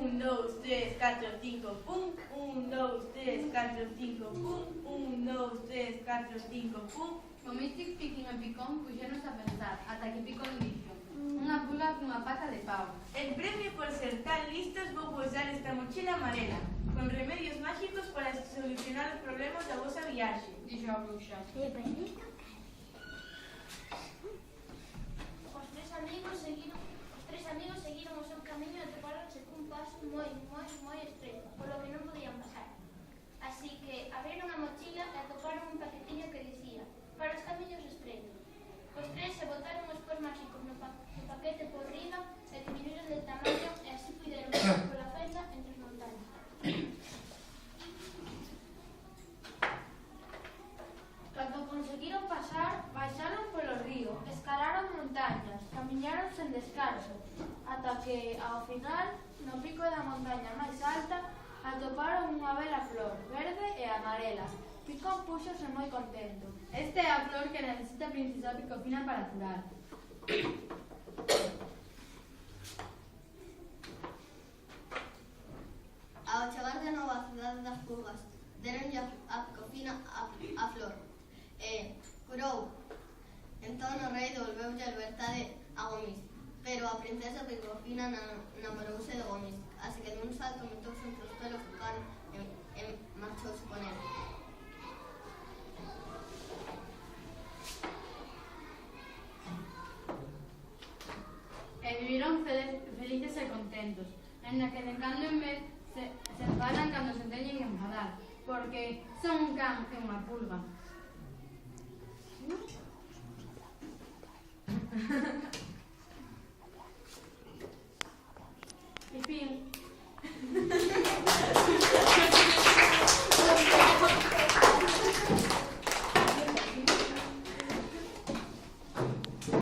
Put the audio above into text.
1, 2, 3, 4, 5, pum. 1, 2, 3, 4, 5, pum. 1, 2, 3, 4, 5, pum. O Místic, Piquín e Picón puxenos a pensar, ata que Picón dixo: unha pulga cunha pata de pau. En premio por ser tan listos vou vos dar esta mochila amarela, con remedios máxicos para solucionar os problemas da vosa viaxe. Dixo a bruxa. Os tres amigos seguiron o seu camiño e toparonse cun paso moi estreito, polo que non podían pasar. Así que abriron a mochila e atoparon un paquetiño que dicía: para os camiños estreitos. Os tres se botaron os pós máxicos no paquete por riba e diminuíron de tamaño e así puideron pasar pola fenda entre as montañas. Cando conseguiron pasar, baixaron polo río, escalaron montañas, camiñaron sen descanso, ata que, ao final, no pico da montaña máis alta, atoparon unha bela flor, verde e amarela. Picón púxose moi contento. Esta é a flor que necesita a princesa Picofina para curar. Ao chegar de novo á cidade das pulgas, deronlle a Picofina a flor e curou. Entón o rei devolveulle a libertade a Gomis, pero a princesa Picofina namorouse de Gomis, así que dun salto metouse entre os pelos do can e marchouse con ele. E viviron felices e contentos, en na que de cando en vez se enfadan cando se teñen que enfadar, porque son un can e unha pulga.